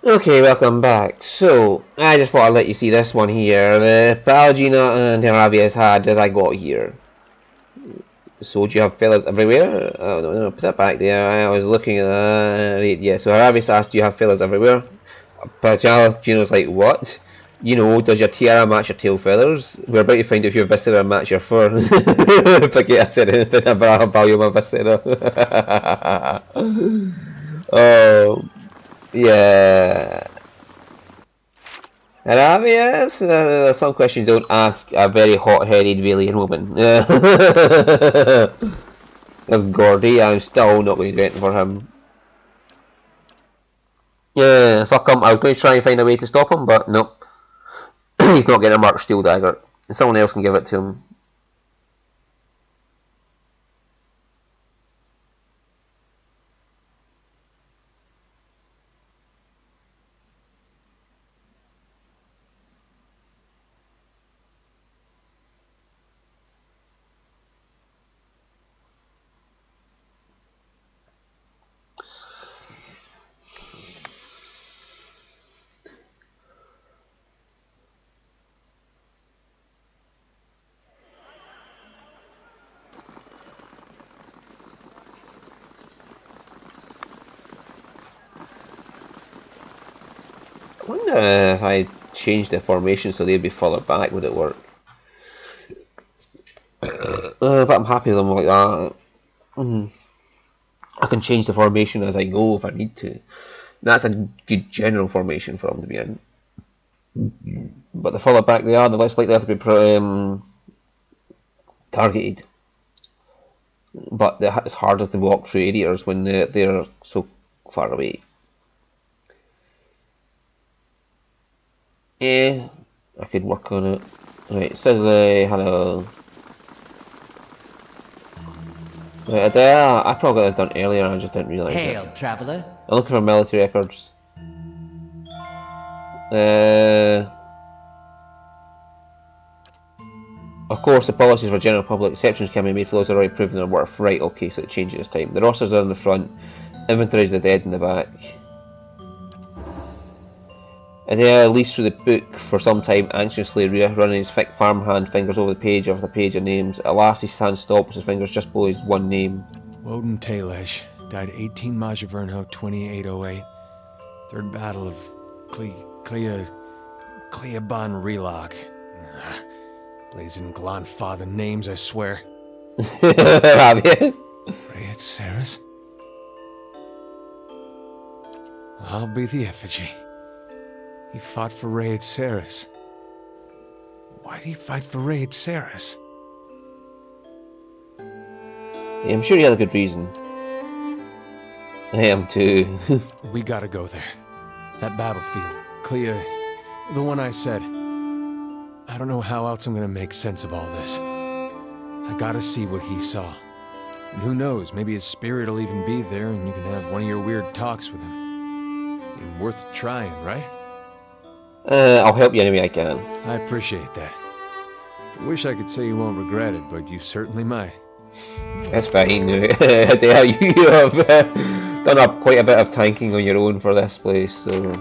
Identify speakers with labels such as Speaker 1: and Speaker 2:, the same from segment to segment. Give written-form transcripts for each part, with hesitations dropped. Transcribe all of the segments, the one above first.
Speaker 1: Okay, welcome back. So, I just thought I'd let you see this one here. The Palgina and Herabias had as I got here. So, do you have fellas everywhere? Oh, no, put that back there. I was looking at that. Yeah, so Herabias asked, do you have fellas everywhere? Palgina's like, what? You know, does your tiara match your tail feathers? We're about to find out if your viscera match your fur. Forget I said anything about value my viscera. Oh, yeah. Yes, some questions don't ask a very hot-headed alien woman. That's Gordy. I'm still not going to do anything for him. Yeah, fuck him. I was going to try and find a way to stop him, but nope. He's not getting a Mark Steel dagger. Someone else can give it to him. I wonder if I changed the formation so they'd be further back, would it work? But I'm happy with them like that. I can change the formation as I go if I need to. That's a good general formation for them to be in. But the further back they are, the less likely they have to be targeted. But it's harder to walk through areas when they're so far away. Yeah, I could work on it. Right, it says hello. Right, I probably got this done earlier and I just didn't realise
Speaker 2: Hail,
Speaker 1: it.
Speaker 2: traveler.
Speaker 1: I'm looking for military records. Of course, the policies for general public exceptions can be made for those that are already proven their worth. Right, okay, so it changes this time. The rosters are in the front, inventories are dead in the back. And there, leased through the book for some time, anxiously running his thick farmhand fingers over the page after the page of names. At last he stands stopped with his fingers just below his one name.
Speaker 3: Woden Talesh, died 18 Majavernho 2808. Third Battle of Cleaban Relog. Blazing Glanfather names, I swear.
Speaker 1: Obvious.
Speaker 3: Rayet Saris? I'll be the effigy. He fought for Rayet Saris. Why'd he fight for Rayet Saris?
Speaker 1: Yeah, I'm sure he had a good reason. I am too.
Speaker 3: We gotta go there. That battlefield. Clea... the one I said. I don't know how else I'm gonna make sense of all this. I gotta see what he saw. And who knows, maybe his spirit will even be there and you can have one of your weird talks with him. Even worth trying, right?
Speaker 1: I'll help you any way I can.
Speaker 3: I appreciate that. I wish I could say you won't regret it, but you certainly might.
Speaker 1: That's fine. Dale, you have done up quite a bit of tanking on your own for this place, so...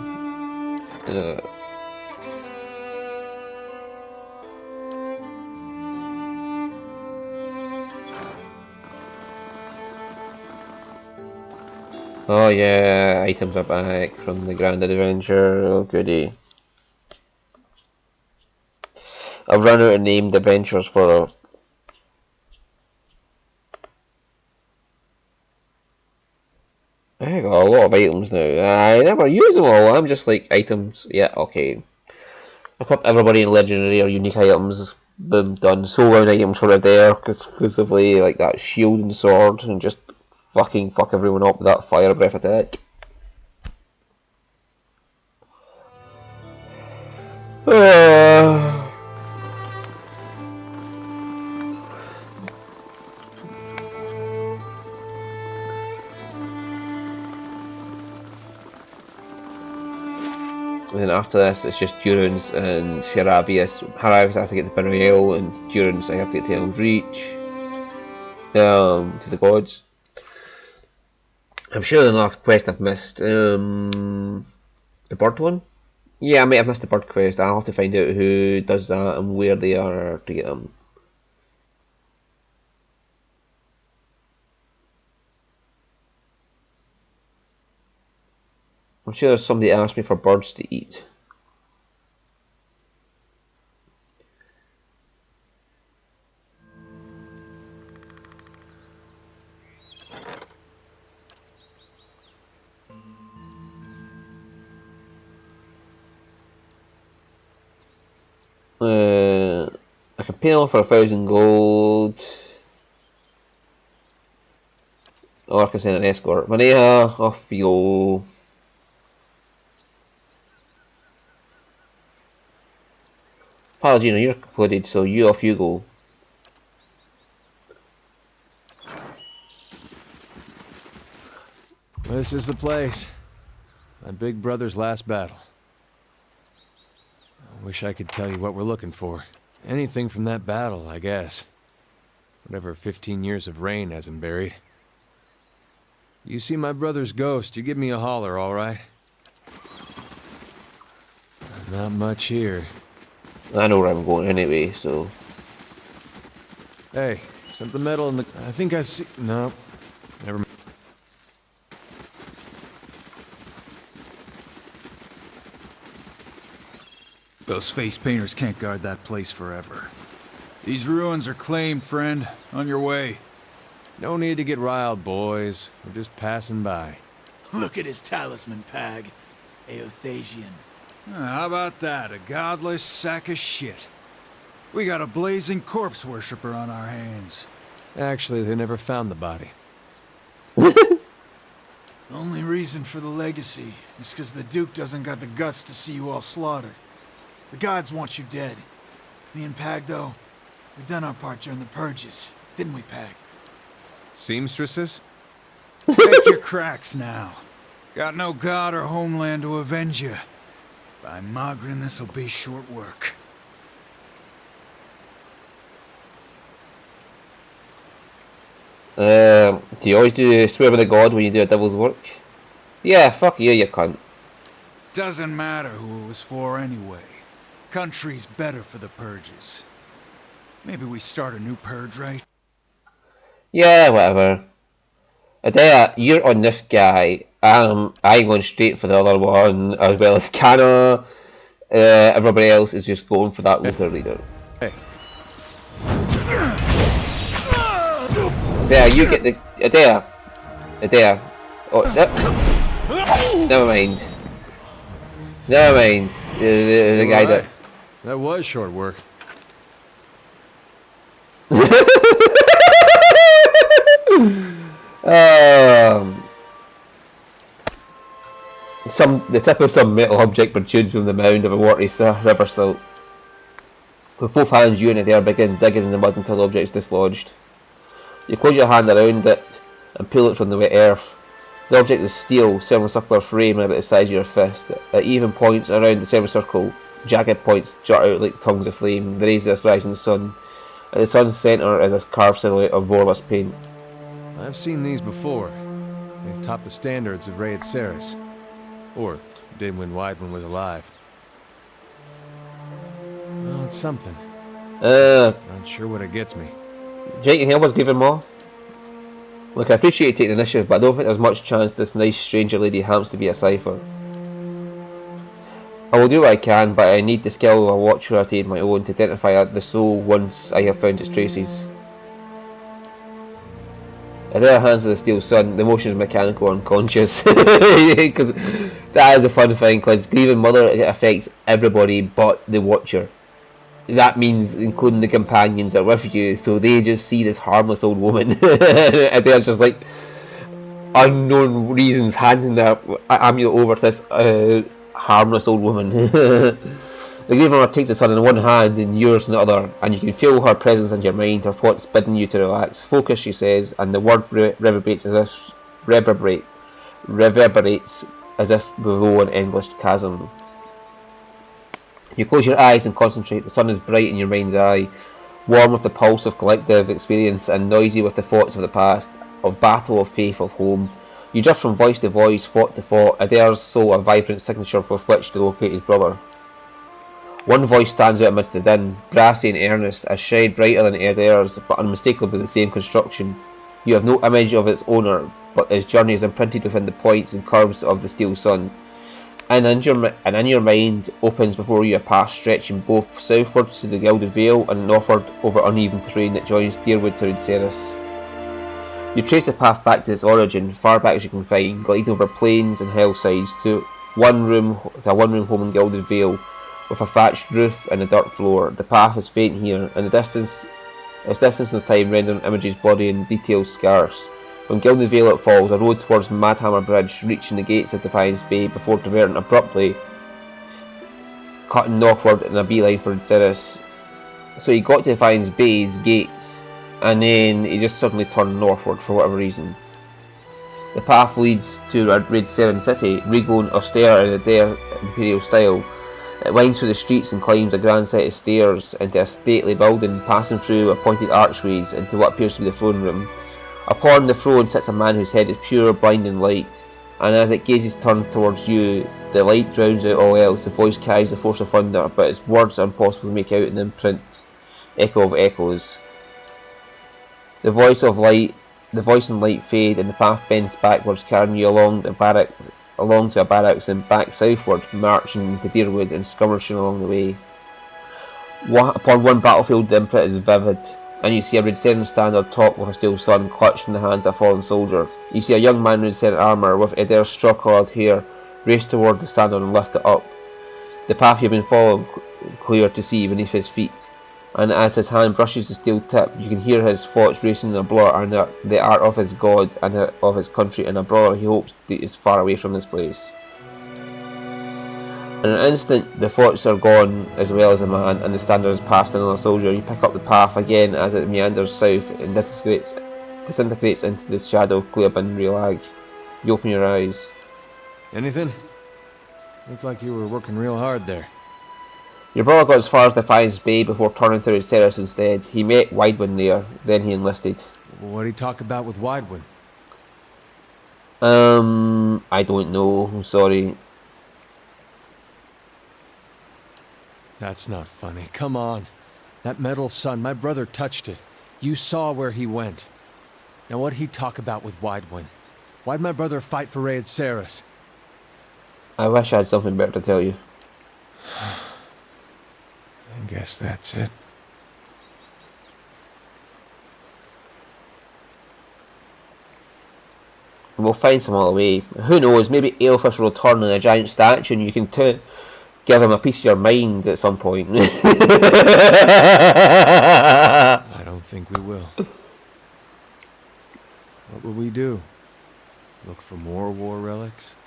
Speaker 1: Oh yeah, items are back from the Grand Adventure, oh goody. I've run out of named adventures for... I got a lot of items now. I never use them all, I'm just like, items, yeah, okay. Equip everybody in legendary or unique items, boom, done. Soul round items for a there, exclusively like that shield and sword, and just fucking fuck everyone up with that fire breath attack. And then after this, it's just Durance and Herabius. Herabius I have to get to Benriel, and Durance I have to get to Elm's Reach. To the gods. I'm sure the last quest I've missed. The bird one? Yeah, I might have missed the bird quest. I'll have to find out who does that and where they are to get them. I'm sure there's somebody asked me for birds to eat. I can pay them for 1,000 gold. Or I can send an escort. Maneha, off you go. Palladino, you're completed, so you off you go.
Speaker 3: This is the place. My big brother's last battle. I wish I could tell you what we're looking for. Anything from that battle, I guess. Whatever 15 years of rain hasn't buried. You see my brother's ghost, you give me a holler, all right? Not much here.
Speaker 1: I know where I'm going anyway, so...
Speaker 3: Hey, something metal in the... I think I see... No. Never mind.
Speaker 2: Those face painters can't guard that place forever. These ruins are claimed, friend. On your way.
Speaker 3: No need to get riled, boys. We're just passing by.
Speaker 4: Look at his talisman, Pag. Eothasian.
Speaker 2: How about that? A godless sack of shit. We got a blazing corpse worshiper on our hands.
Speaker 3: Actually, they never found the body.
Speaker 4: Only reason for the legacy is because the Duke doesn't got the guts to see you all slaughtered. The gods want you dead. Me and Pag, though, we done our part during the purges, didn't we, Pag?
Speaker 3: Seamstresses?
Speaker 2: Take your cracks now. Got no god or homeland to avenge you. By Magrin, this'll be short work.
Speaker 1: Do you always do swear by the god when you do a devil's work? Yeah, fuck you, you cunt.
Speaker 2: Doesn't matter who it was for anyway. Country's better for the purges. Maybe we start a new purge, right?
Speaker 1: Yeah, whatever. Adea, you're on this guy. I'm going straight for the other one, as well as Kana. Everybody else is just going for that Luther leader.
Speaker 3: Hey.
Speaker 1: Adea, you get the... Adea. Adea. Oh, never mind. Never mind. The guy that...
Speaker 3: That was short work.
Speaker 1: The tip of some metal object protrudes from the mound of a watery river silt. With both hands, you and Adair begin digging in the mud until the object is dislodged. You close your hand around it and pull it from the wet earth. The object is steel, semicircular frame about the size of your fist. At even points around the semicircle, jagged points jut out like tongues of flame, the rays of this rising sun. At the sun's centre is a carved silhouette of Vorlus paint.
Speaker 3: I've seen these before. They've topped the standards of Raid Ceres. Or did when Weidman was alive. Well, it's something. Not sure what it gets me.
Speaker 1: Jake, can you help us give him more? Look, I appreciate you taking the initiative, but I don't think there's much chance this nice stranger lady happens to be a cipher. I will do what I can, but I need the skill of a watcher to aid my own to identify the soul once I have found its traces. At the other hands of the steel sun, the motion is mechanical or unconscious. Because that is a fun thing, because Grieving Mother, it affects everybody but the watcher. That means including the companions that are with you, so they just see this harmless old woman. And they're just like, unknown reasons, handing that amulet over to this harmless old woman. The Grieving Mother takes the sun in one hand and yours in the other, and you can feel her presence in your mind, her thoughts bidding you to relax. Focus, she says, and the word reverberates as if below an endless chasm. You close your eyes and concentrate. The sun is bright in your mind's eye, warm with the pulse of collective experience and noisy with the thoughts of the past, of battle, of faith, of home. You drift from voice to voice, thought to thought, Adair's soul a vibrant signature with which to locate his brother. One voice stands out amidst the din, brassy and earnest, a shade brighter than Adair's, but unmistakably the same construction. You have no image of its owner, but his journey is imprinted within the points and curves of the steel sun. And in your mind opens before you a path stretching both southwards to the Gilded Vale and northward over uneven terrain that joins Deerwood to Ridceris. You trace the path back to its origin, far back as you can find, gliding over plains and hillsides to a one-room home in Gilded Vale, with a thatched roof and a dirt floor. The path is faint here, and its distance and time rendering images bloody and details scarce. From Gilded Vale it falls, a road towards Madhammer Bridge, reaching the gates of Defiance Bay before diverting abruptly, cutting northward in a beeline for Ridceris. So he got to Defiance Bay's gates, and then he just suddenly turned northward for whatever reason. The path leads to Ridcerin City, regal and austere in the Adair Imperial style. It winds through the streets and climbs a grand set of stairs into a stately building, passing through appointed archways into what appears to be the throne room. Upon the throne sits a man whose head is pure blinding light, and as it gazes turned towards you, the light drowns out all else. The voice carries the force of thunder, but its words are impossible to make out in the imprint echo of echoes. The voice and light fade, and the path bends backwards, carrying you along to a barracks and back southward, marching to Deerwood and skirmishing along the way. Upon one battlefield the imprint is vivid, and you see a Ridcerin stand on top with a steel sun clutched in the hands of a fallen soldier. You see a young man in Ridcerin armour with Adair's straw-coloured hair race toward the stand and lift it up. The path you have been following clear to see beneath his feet, and as his hand brushes the steel tip, you can hear his thoughts racing in a blur and the art of his god and of his country and a brother he hopes is far away from this place. In an instant, the thoughts are gone as well as the man, and the standard has passed another soldier. You pick up the path again as it meanders south and disintegrates into the shadow of Cleobin Realag. You open your eyes.
Speaker 3: Anything? Looked like you were working real hard there.
Speaker 1: Your brother got as far as Defiance Bay before turning to Ridceris instead. He met Widewin there, then he enlisted.
Speaker 3: What'd he talk about with Widewin?
Speaker 1: I don't know, I'm sorry.
Speaker 3: That's not funny. Come on. That metal sun, my brother touched it. You saw where he went. Now what'd he talk about with Widewin? Why'd my brother fight for Ridceris?
Speaker 1: I wish I had something better to tell you.
Speaker 3: I guess that's it.
Speaker 1: We'll find some other way. Who knows, maybe Aelfus will return in a giant statue and you can give him a piece of your mind at some point.
Speaker 3: I don't think we will. What will we do? Look for more war relics?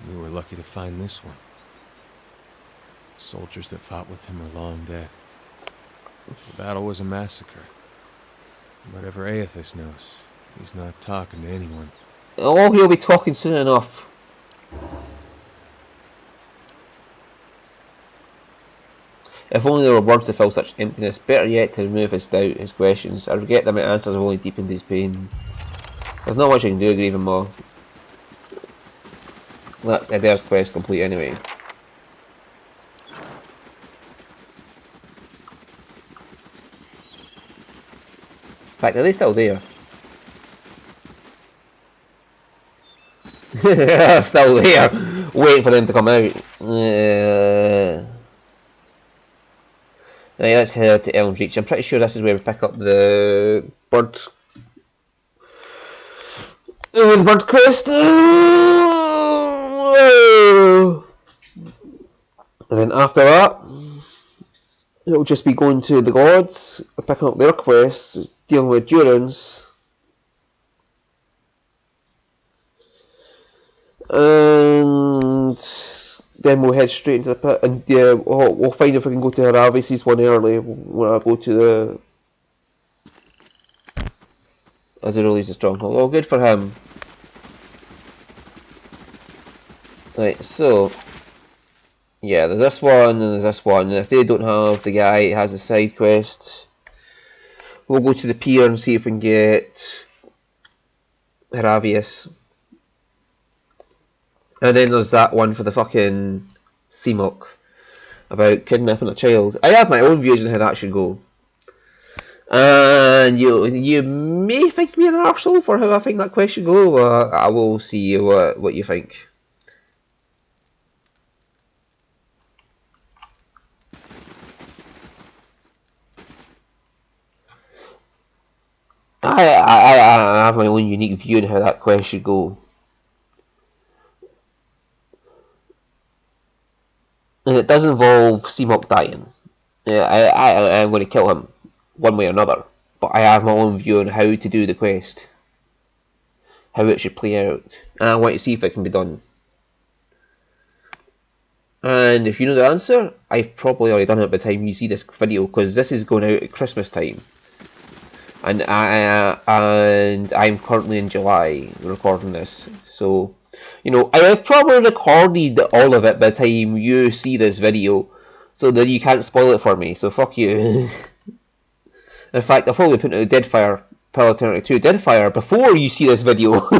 Speaker 3: We were lucky to find this one. Soldiers that fought with him are long dead. The battle was a massacre. Whatever Aethys knows, he's not talking to anyone.
Speaker 1: Oh, he'll be talking soon enough. If only there were words to fill such emptiness, better yet to remove his doubt, his questions. I regret that my answers have only deepened his pain. There's not much I can do, Grieving Maw. That's Adair's quest complete anyway. In fact, are they still there? Still there, waiting for them to come out. Right, let's head out to Elm's Reach. I'm pretty sure this is where we pick up the bird. The bird crest. And then after that, it'll just be going to the gods, picking up their quests, dealing with Durans. And then we'll head straight into the pit, and we'll find if we can go to Heravis' one early when I go to the Azuruli's the stronghold. Oh, good for him. Right, so yeah, there's this one and there's this one, and if they don't have the guy who has a side quest, we'll go to the pier and see if we can get Heravius. And then there's that one for the fucking CMOC about kidnapping a child. I have my own views on how that should go. And you may think me an arsehole for how I think that quest should go. I will see what you think. I have my own unique view on how that quest should go. And it does involve CMOC dying. Yeah, I'm going to kill him one way or another. But I have my own view on how to do the quest. How it should play out. And I want to see if it can be done. And if you know the answer, I've probably already done it by the time you see this video, because this is going out at Christmas time. And I'm currently in July recording this, so you know I have probably recorded all of it by the time you see this video, so that you can't spoil it for me. So fuck you. In fact, I'll probably put out Deadfire Pillars of Eternity 2 Deadfire before you see this video, because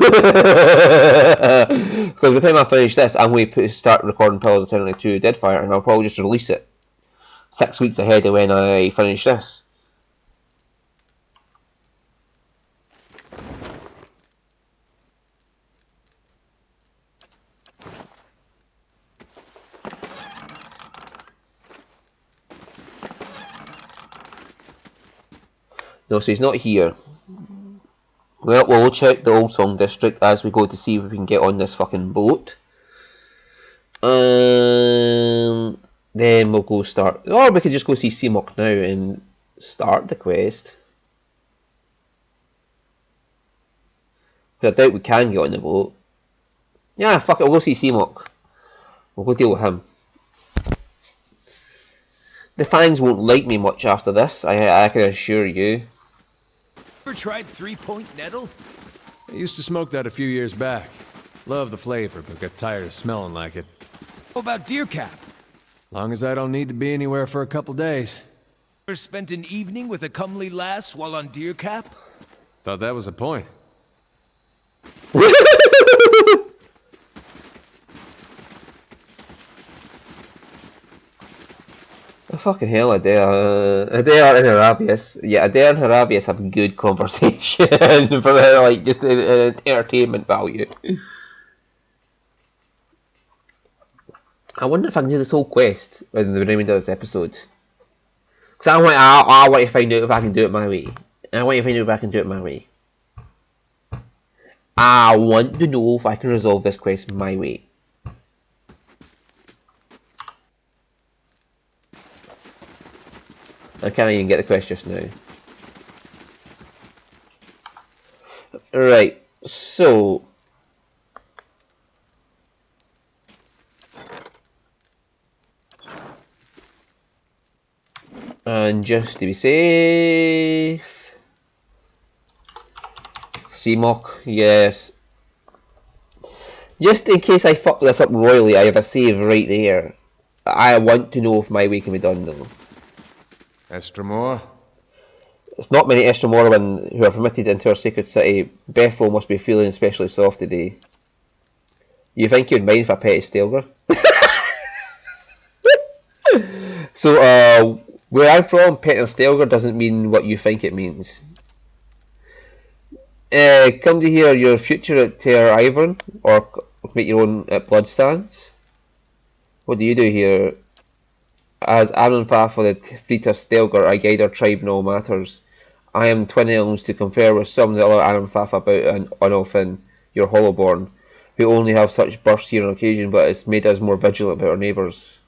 Speaker 1: by the time I finish this, I'm going to start recording Pillars of Eternity 2 Deadfire, and I'll probably just release it 6 weeks ahead of when I finish this. No, so he's not here. Well, we'll check the Old Song District as we go to see if we can get on this fucking boat. Then we'll go start. Or we could just go see CMOC now and start the quest. But I doubt we can get on the boat. Yeah, fuck it, we'll go see CMOC. We'll go deal with him. The fans won't like me much after this, I can assure you.
Speaker 5: Ever tried 3-point nettle?
Speaker 3: I used to smoke that a few years back. Loved the flavor, but got tired of smelling like it.
Speaker 5: How about deer cap?
Speaker 3: Long as I don't need to be anywhere for a couple days.
Speaker 5: Ever spent an evening with a comely lass while on deer cap?
Speaker 3: Thought that was the point.
Speaker 1: Oh, fucking hell, Adair and Harabius. Yeah, Adair and Harabius have good conversation for like just entertainment value. I wonder if I can do this whole quest in the remainder of this episode. Because I want to find out if I can do it my way. I want to find out if I can do it my way. I want to know if I can resolve this quest my way. I can't even get the quest just now. Right, so... And just to be safe... CMOC, yes. Just in case I fuck this up royally, I have a save right there. I want to know if my way can be done though.
Speaker 3: Estremor?
Speaker 1: There's not many Estremormen who are permitted into our sacred city. Bethel must be feeling especially soft today. You think you'd mind if I petted Stelgar? So, where I'm from, petting Stelgar doesn't mean what you think it means. Come to hear your future at Ter Ivern, or make your own at Bloodstands. What do you do here? As Anunfa for the Frita Stelgar, I guide our tribe in all matters. I am twin elves to confer with some of the other Anunfa about an Onofin, your Hollowborn, who only have such bursts here on occasion, but it's made us more vigilant about our neighbours.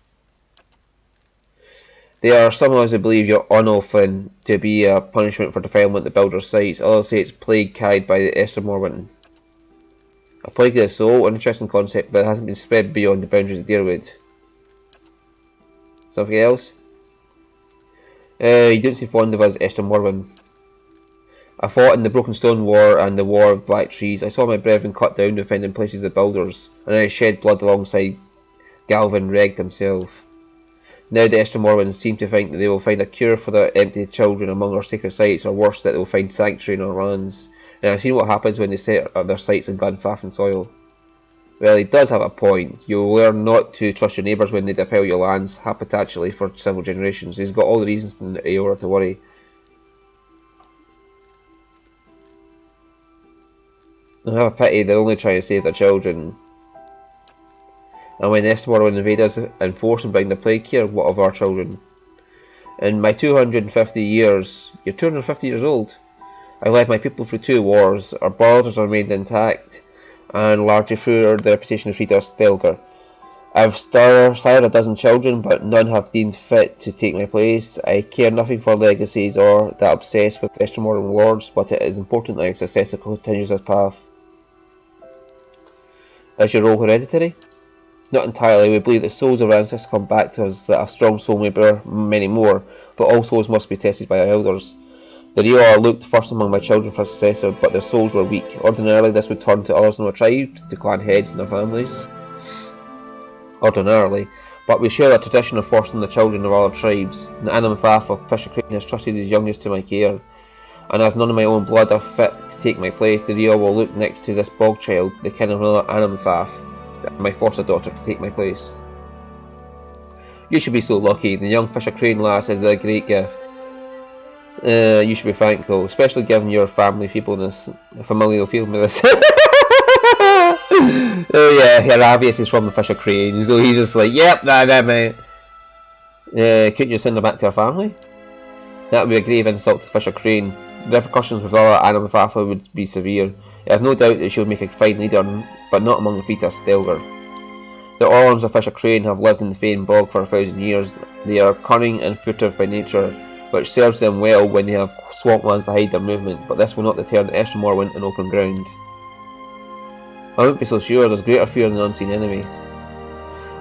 Speaker 1: There are some of us who believe your Onofin to be a punishment for defilement of the Builder's sites. Others say it's plague carried by the Estermorwen. A plague of the soul, an interesting concept, but it hasn't been spread beyond the boundaries of Deerwood. Something else? You don't seem fond of us, Estermorwen. I fought in the Broken Stone War and the War of Black Trees. I saw my brethren cut down defending places of the Builders, and I shed blood alongside Galvin Regg himself. Now the Estermorwens seem to think that they will find a cure for their empty children among our sacred sites, or worse, that they will find sanctuary in our lands. And I've seen what happens when they set up their sights on Glenfaffin soil. Well, he does have a point. You'll learn not to trust your neighbours when they defile your lands, habitually for several generations. He's got all the reasons in Eora to worry. I have a pity they're only trying to save their children. And when Estmorwen invade us and force and bring the plague here, what of our children? In my 250 years, you're 250 years old. I led my people through 2 wars. Our borders remained intact, and largely through the reputation of Rita Stelgar. I've sired a dozen children, but none have deemed fit to take my place. I care nothing for legacies or that obsessed with Estmorwen lords, but it is important that my successor continues this path. Is your role hereditary? Not entirely. We believe that souls of our ancestors come back to us, that a strong soul may bear many more, but all souls must be tested by our elders. The Rioa looked first among my children for a successor, but their souls were weak. Ordinarily, this would turn to others in our tribe, to clan heads and their families. Ordinarily, but we share a tradition of forcing the children of other tribes. The Anamfaf of Fisher Crane has trusted his youngest to my care, and as none of my own blood are fit to take my place, the Rioa will look next to this bog child, the kin of another Anamfaf, my foster daughter, to take my place. You should be so lucky. The young Fisher Crane lass is a great gift. You should be thankful, especially given your family feebleness, familial feebleness. Oh yeah, Heravius is from the Fisher Crane, so he's just like, yep, that mate. Couldn't you send her back to her family? That would be a grave insult to Fisher Crane. The repercussions with other Anamfafa would be severe. I have no doubt that she would make a fine leader, but not among the feet of Stelgar. The Orlans of Fisher Crane have lived in the Fane Bog for 1,000 years. They are cunning and furtive by nature, which serves them well when they have swamplands to hide their movement, but this will not deter the Estmorwen in open ground. I wouldn't be so sure. There's greater fear than an unseen enemy.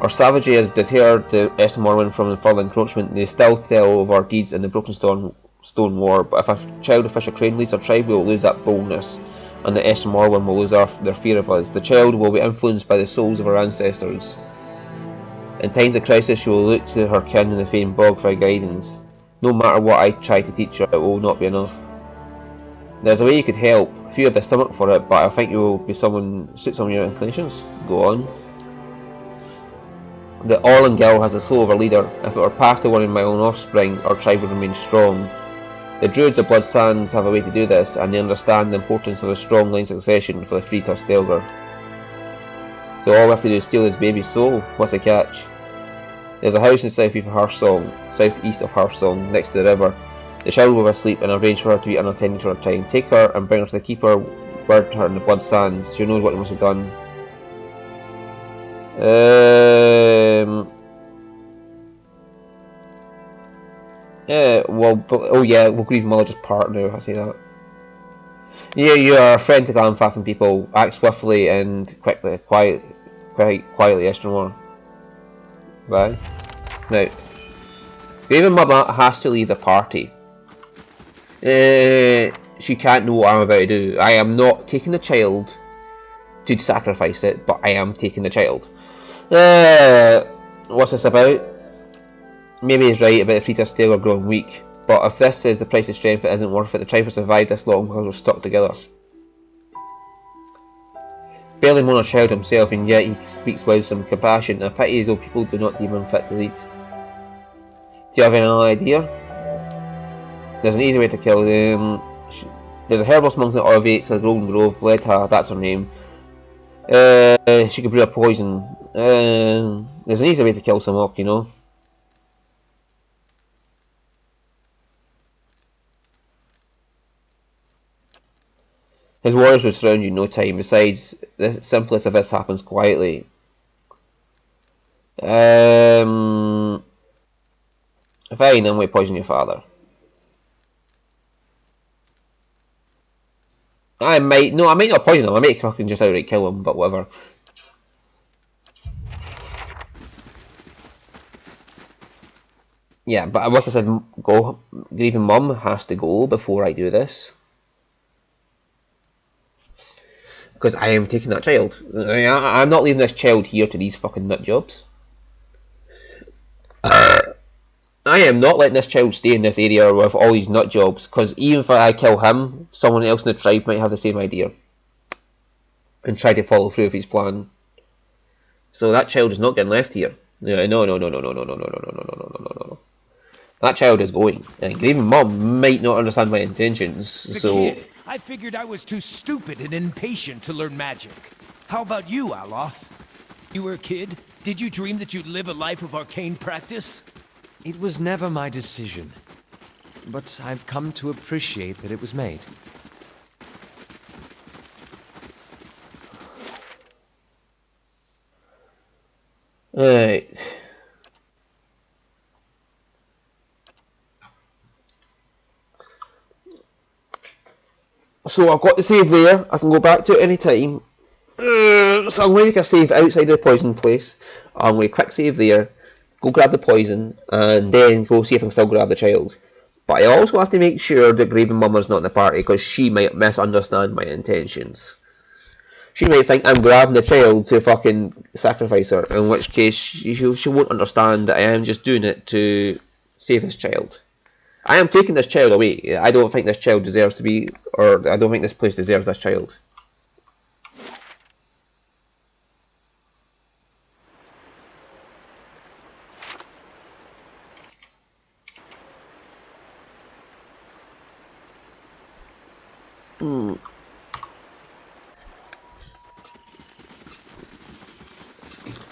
Speaker 1: Our savagery has deterred the Estmorwen from further encroachment. They still tell of our deeds in the Broken Stone War, but if a child of Fisher Crane leads our tribe, we will lose that boldness, and the Estmorwen will lose their fear of us. The child will be influenced by the souls of our ancestors. In times of crisis, she will look to her kin in the Fane Bog for guidance. No matter what I try to teach her, it will not be enough. There's a way you could help. Few have the stomach for it, but I think you will be someone suit some of your inclinations. Go on. The Orlan girl has the soul of a leader. If it were passed to one of my own offspring, our tribe would remain strong. The Druids of Blood Sands have a way to do this, and they understand the importance of a strong line succession for the fleet of Stelgar. So all we have to do is steal his baby's soul. What's the catch? There's a house in southeast of Hearthsong, next to the river. The child will be asleep, and arrange for her to be unattended for her time. Take her and bring her to the keeper. Word her in the Blood Sands. She knows what must be done. We'll grieve Mulliger's part now. I say that. Yeah, you are a friend to Glanfaffin people. Act swiftly and quietly, Estramore. Right. Now, Raven Mother has to leave the party. She can't know what I'm about to do. I am not taking the child to sacrifice it, but I am taking the child. What's this about? Maybe he's right about the fleet of Stelgar growing weak, but if this is the price of strength, it isn't worth it. The tribe has survived this long because we're stuck together. Barely more a child himself, and yet he speaks with some compassion. A pity his old people do not deem him fit to lead. Do you have any idea? There's an easy way to kill him. There's a herbalist amongst the Orvates at Golden Grove, Bledha, that's her name. She could brew a poison. There's an easy way to kill some orc, you know. His warriors will surround you in no time. Besides, the simplest of this happens quietly. Fine, I'm going to poison your father. I might not poison him. I might fucking just outright kill him, but whatever. Yeah, but like I said, Grieving Mum has to go before I do this. Because I am taking that child. I'm not leaving this child here to these fucking nut jobs. I am not letting this child stay in this area with all these nut jobs, because even if I kill him, someone else in the tribe might have the same idea and try to follow through with his plan. So that child is not getting left here. No, no, no, no, no, no, no, no, no, no, no, no, no, no, no, no. That child is going. And even Mum might not understand my intentions.
Speaker 5: As a
Speaker 1: So
Speaker 5: kid, I figured I was too stupid and impatient to learn magic. How about you, Aloth? You were a kid? Did you dream that you'd live a life of arcane practice?
Speaker 3: It was never my decision. But I've come to appreciate that it was made.
Speaker 1: right. So I've got the save there. I can go back to it any time. So I'm going to make a save outside the poison place. I'm going to quick save there, go grab the poison, and then go see if I can still grab the child. But I also have to make sure that Graven Mama's not in the party, because she might misunderstand my intentions. She might think I'm grabbing the child to fucking sacrifice her, in which case she won't understand that I am just doing it to save this child. I am taking this child away. I don't think this child deserves to be, or I don't think this place deserves this child.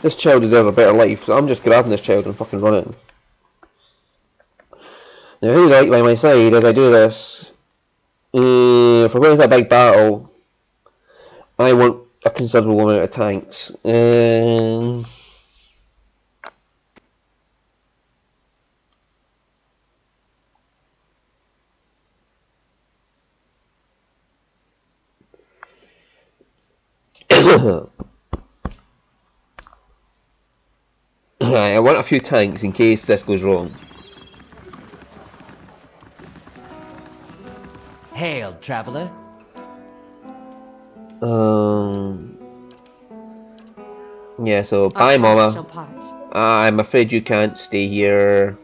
Speaker 1: This child deserves a better life, so I'm just grabbing this child and fucking running. Now, who's right by my side as I do this? If we're going to a big battle, I want a considerable amount of tanks. I want a few tanks in case this goes wrong.
Speaker 6: Hail, traveler.
Speaker 1: Yeah, so bye, Mama. I'm afraid you can't stay here.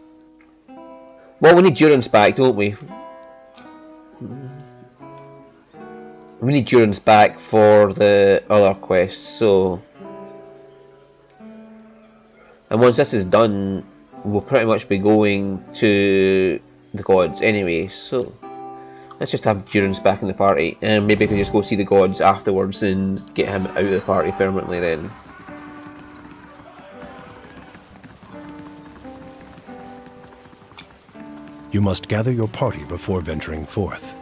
Speaker 1: Well, we need Durance back, don't we? We need Durance back for the other quests, so... And once this is done, we'll pretty much be going to the gods anyway, so... Let's just have Durance back in the party, and maybe I can just go see the gods afterwards and get him out of the party permanently then.
Speaker 7: You must gather your party before venturing forth.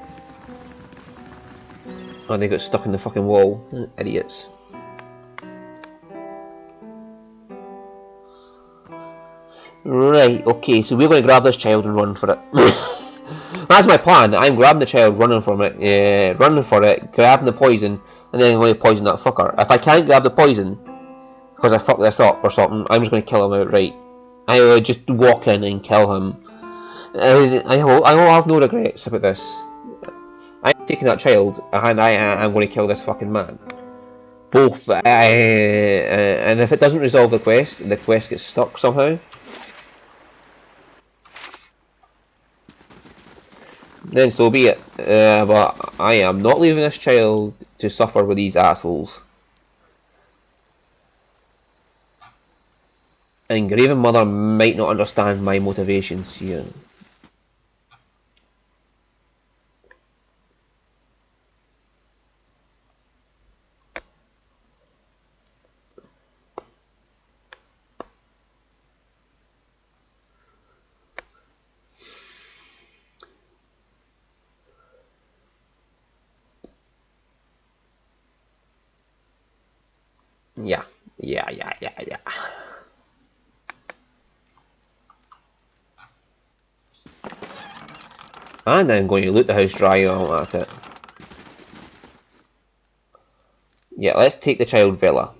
Speaker 1: Oh, they got stuck in the fucking wall. Idiots. Right, okay, so we're going to grab this child and run for it. That's my plan. I'm grabbing the child, running from it, running for it, grabbing the poison, and then I'm going to poison that fucker. If I can't grab the poison, because I fucked this up or something, I'm just going to kill him outright. I will just walk in and kill him. I will have no regrets about this. I'm taking that child, and I am going to kill this fucking man. Both, and if it doesn't resolve the quest gets stuck somehow, then so be it. But I am not leaving this child to suffer with these assholes. And Graven Mother might not understand my motivations here. Yeah. And I'm going to loot the house dry all at it. Yeah, let's take the child villa.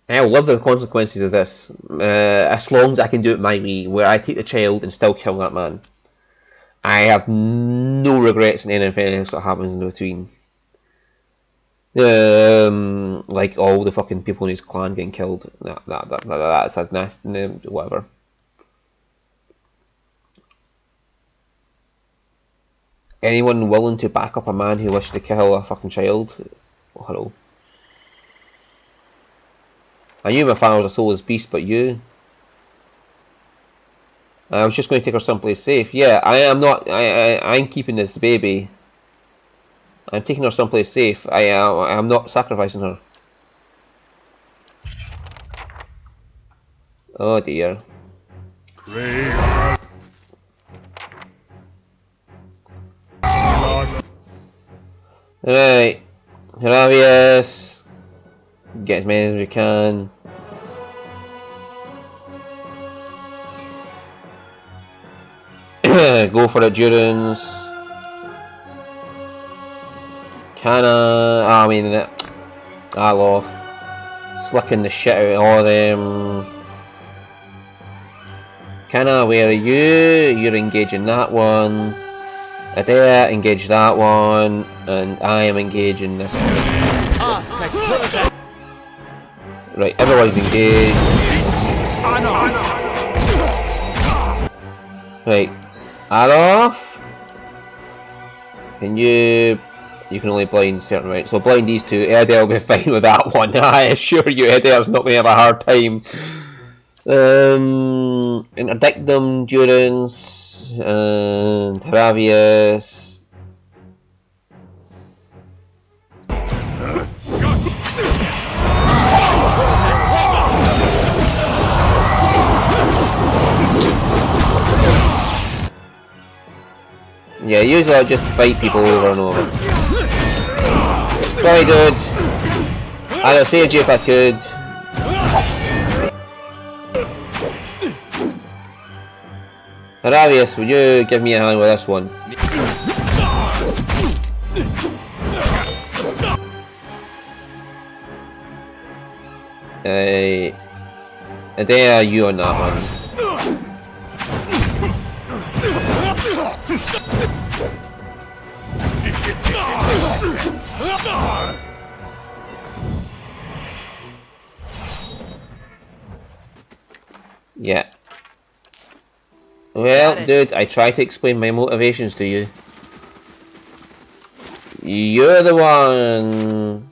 Speaker 1: I'll live the consequences of this, as long as I can do it my way, where I take the child and still kill that man. I have no regrets in anything else that happens in between. Like all the fucking people in his clan getting killed. That's a nasty, whatever. Anyone willing to back up a man who wished to kill a fucking child? Oh, hello. I knew my father was a soulless beast, but you? I was just going to take her someplace safe. Yeah, I am not. I'm keeping this baby. I'm taking her someplace safe. I'm not sacrificing her. Oh dear. Right, Heravius. Get as many as we can. Go for it, Durance. I mean, Alof. Slicking the shit out of all of them. Where are you? You're engaging that one. Adea, engage that one. And I am engaging this one. Right, everyone's engaged. Right, Alof. Can you can only blind certain right. So blind these two. Eddie will be fine with that one. I assure you, Eddie's not going to have a hard time. Interdict them, Durance, and Heravius. Yeah, usually I just fight people over and over. Very good. I'd have saved you if I could. Heravius, would you give me a hand with this one? And there are you on that one. Yeah. Well, dude, I tried to explain my motivations to you. You're the one.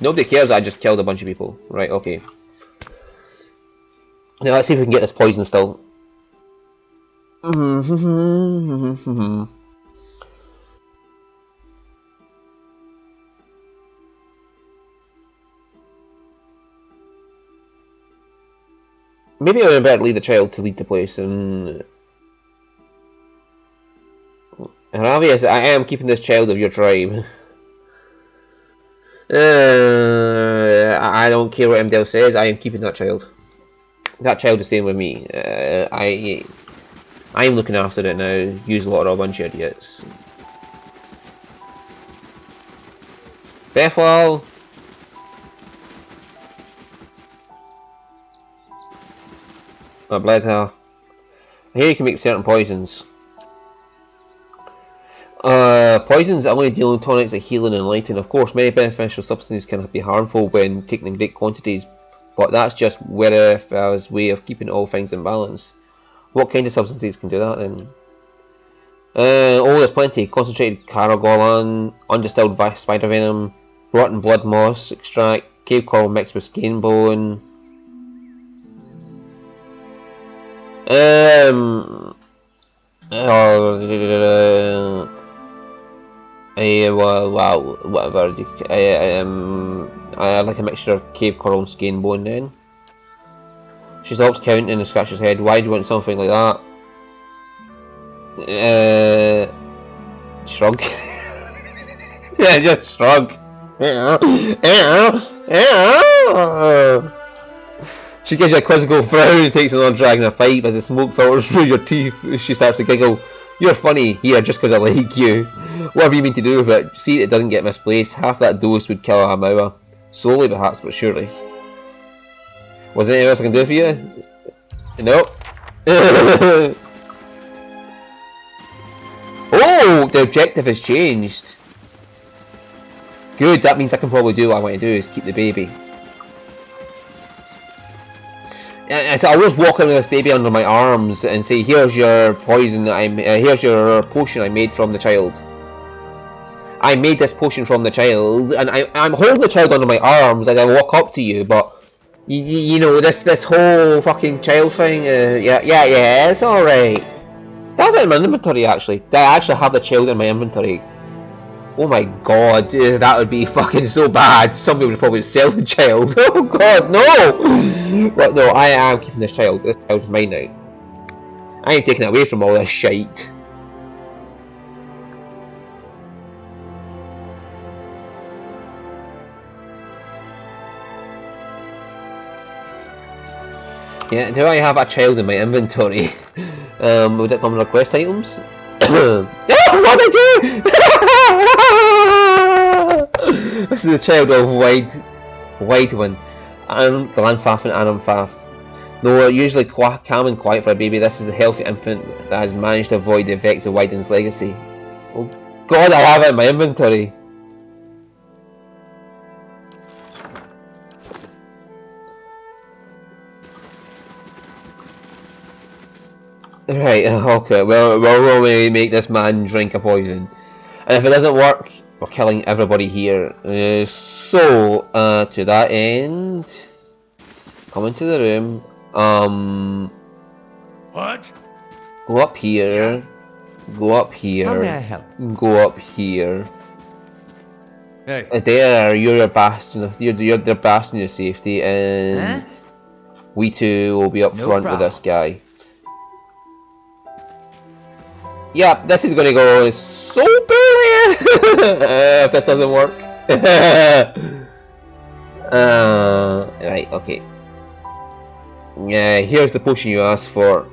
Speaker 1: Nobody cares I just killed a bunch of people. Right, okay. Now let's see if we can get this poison still. Maybe I would better leave the child to lead the place and Heravius, I am keeping this child of your tribe. I don't care what Emdale says, I am keeping that child. That child is staying with me. I'm looking after it now. Use a lot of a bunch of idiots. Bethwal. Oh, Bloodhair. I hear you can make certain poisons. Poisons only deal in tonics that heal and enlighten. Of course, many beneficial substances can be harmful when taken in great quantities, but that's just Wereth's way of keeping all things in balance. What kind of substances can do that then? Oh, there's plenty. Concentrated Karagolan, undistilled spider venom, rotten blood moss extract, cave coral mixed with skin bone. Wow, whatever. I like a mixture of cave coral and skin bone then. She stops counting and scratches her head. Why do you want something like that? Shrug. Yeah, just shrug. She gives you a quizzical frown and takes another drag in a pipe as the smoke filters through your teeth. She starts to giggle. You're funny here just because I like you. Whatever you mean to do with it, see it doesn't get misplaced. Half that dose would kill a Hamaua. Slowly perhaps, but surely. Was there anything else I can do for you? No. Oh, the objective has changed. Good, that means I can probably do what I want to do, is keep the baby. And so I was walking with this baby under my arms and say, "Here's your poison. Here's your potion I made from the child. I made this potion from the child, and I'm holding the child under my arms and I walk up to you, but you know this whole fucking child thing. Yeah, it's all right. I have it in my inventory actually. I actually have the child in my inventory. Oh my god, that would be fucking so bad. Somebody would probably sell the child. Oh god, no! But no, I am keeping this child. This child's mine now. I ain't taking it away from all this shite. Yeah, do I have a child in my inventory? Would it come under quest items? What did I do? This is the child of Weidwin, and Glanfaf and Anamfaf. Though usually calm and quiet for a baby, this is a healthy infant that has managed to avoid the effects of Weidwin's legacy. Oh god, I have it in my inventory! Right, okay, well, we'll make this man drink a poison. And if it doesn't work, we're killing everybody here. So, to that end, come into the room.
Speaker 5: What?
Speaker 1: Go up here. Go up here.
Speaker 3: How may I help?
Speaker 1: Go up here.
Speaker 3: Hey.
Speaker 1: There, you're a bastion. You're the bastion of safety, and we two will be up
Speaker 5: No
Speaker 1: front
Speaker 5: problem.
Speaker 1: with this guy. Yep, this is gonna go so brilliant if this doesn't work. Right, okay. Yeah, here's the potion you asked for.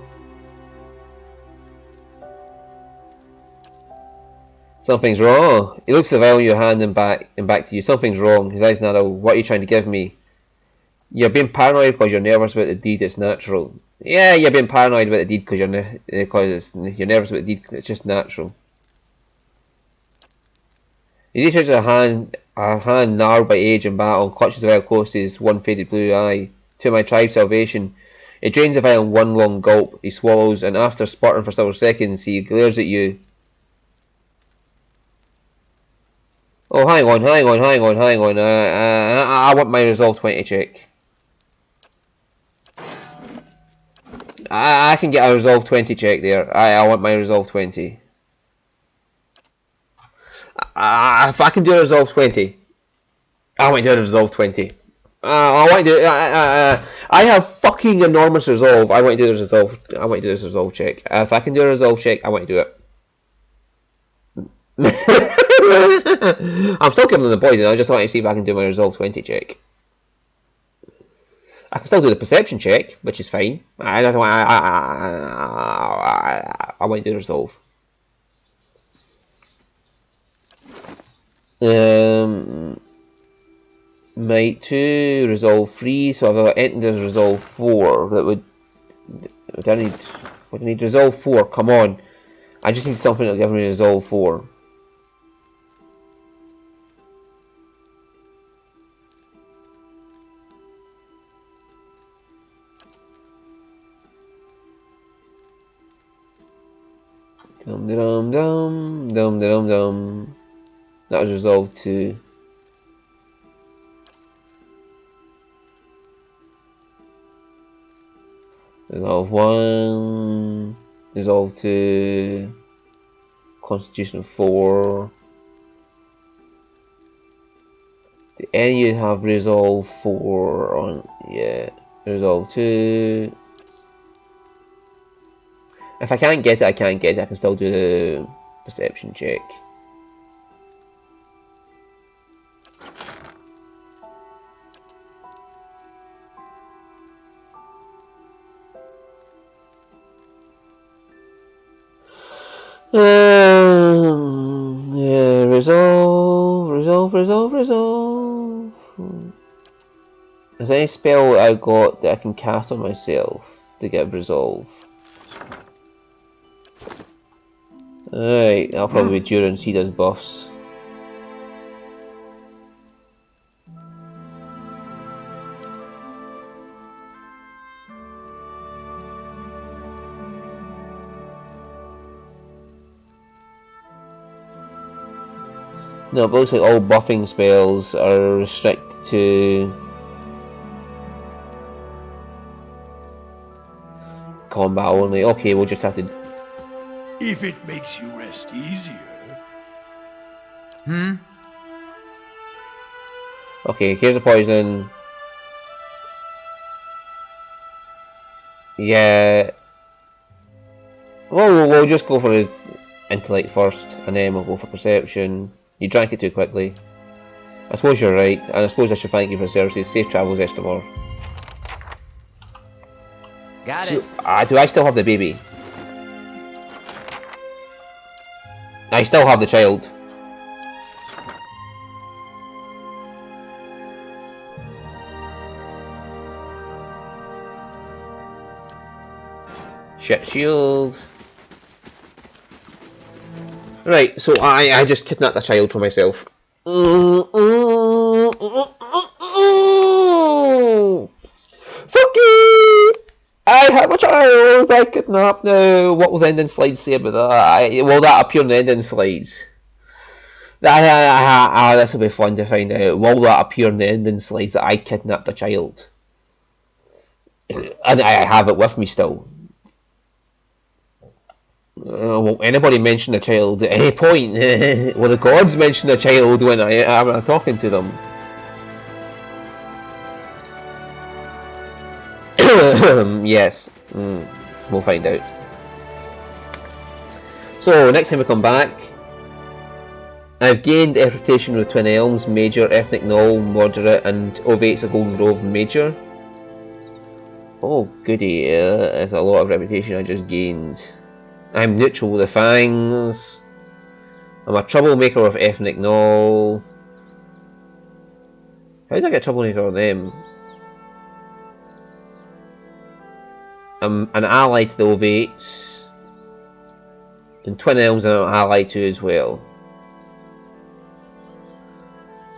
Speaker 1: Something's wrong. He looks at the vial in your hand and back to you. Something's wrong. His eyes narrow. What are you trying to give me? You're being paranoid because you're nervous about the deed. It's natural. Yeah, you're being paranoid about the deed because you're nervous about the deed. It's just natural. He reaches a hand gnarled by age and battle, and clutches the vial close to his one faded blue eye. To my tribe's salvation. He drains the vial in one long gulp. He swallows, and after sputtering for several seconds, he glares at you. Oh, hang on. I want my Resolve 20 check. I can get a Resolve 20 check there. I want my Resolve 20. If I can do a Resolve 20, I want to do a Resolve 20. I want to do. I have fucking enormous Resolve. I want to do this Resolve. I want to do this Resolve check. If I can do a Resolve check, I want to do it. I'm still giving them the poison. I just want to see if I can do my Resolve 20 check. I can still do the perception check, which is fine. I want to do Resolve. Might 2, Resolve 3, so I've got entered as Resolve 4. That would I need Resolve 4, come on. I just need something to give me Resolve 4. Dum dum dum dum dum dum. That was Resolve 2. Resolve 1. Resolve 2. Constitution 4. The end you have Resolve 4 on, yeah. Resolve 2. If I can't get it, I can't get it. I can still do the perception check. Yeah, resolve. Is there any spell I got that I can cast on myself to get resolve? Alright, that'll probably be during he does buffs. No, but looks like all buffing spells are restricted to combat only. Okay, we'll just have to.
Speaker 2: If it makes you rest easier.
Speaker 1: Okay, here's the poison. Yeah. Well, we'll just go for the intellect first, and then we'll go for perception. You drank it too quickly. I suppose you're right, and I suppose I should thank you for services. Safe travels, Estamor.
Speaker 6: Got it.
Speaker 1: Do I still have the baby? I still have the child. Shit shield. Right, so I just kidnapped a child for myself. Fuck you! I have a child! I kidnapped now! What will the ending slides say about that? Will that appear in the ending slides? This will be fun to find out. Will that appear in the ending slides that I kidnapped a child? And I have it with me still. Will anybody mention a child at any point? Will the gods mention a child when I'm talking to them? Yes, we'll find out. So next time we come back, I've gained a reputation with Twin Elms, Major, Ethnic Null, Moderate, and Ovates of Golden Grove, Major. Oh goody, that's a lot of reputation I just gained. I'm neutral with the Fangs. I'm a troublemaker with Ethnic Null. How did I get troublemaker with them? I'm an ally to the Ovates. And Twin Elms I'm an ally to as well.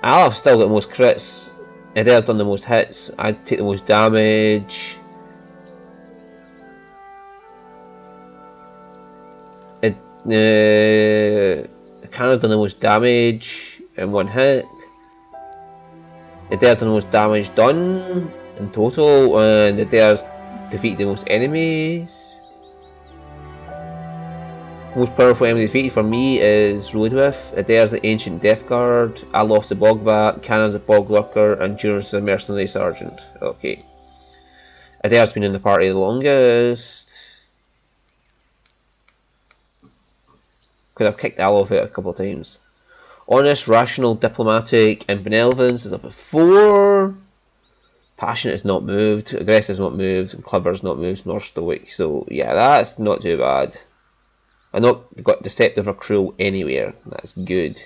Speaker 1: I've still got the most crits. Adair's done the most hits. I take the most damage. Canada's done the most damage in one hit. Adair's done the most damage done in total, and Adair's defeated the most enemies. Most powerful enemy defeated for me is Rodewith. Adair's the Ancient Death Guard, Alof's the Bogbat, Canada's the Bog Lurker, and Jurus the Mercenary Sergeant. Okay. Adair's been in the party the longest. Because I've kicked Alof out a couple of times. Honest, rational, diplomatic, and benevolence is up at 4. Passionate is not moved, aggressive is not moved, and clever is not moved, nor stoic. So yeah, that's not too bad. I've not got deceptive or cruel anywhere. That's good.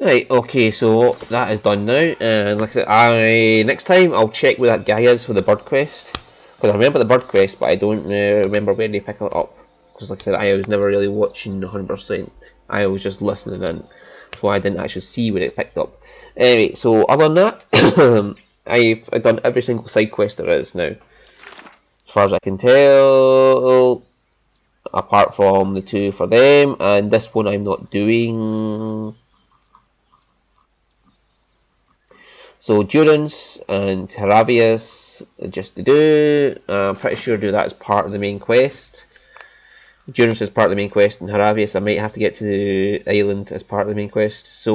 Speaker 1: Right, okay, so that is done now, and like I said, next time I'll check where that guy is for the bird quest, because I remember the bird quest, but I don't remember where they pick it up, because like I said, I was never really watching 100%, I was just listening in, so I didn't actually see where it picked up. Anyway, so other than that, I've done every single side quest there is now, as far as I can tell, apart from the 2 for them, and this one I'm not doing. So Durance and Heravius just to do. I'm pretty sure do that as part of the main quest. Durance is part of the main quest, and Heravius I might have to get to the island as part of the main quest. So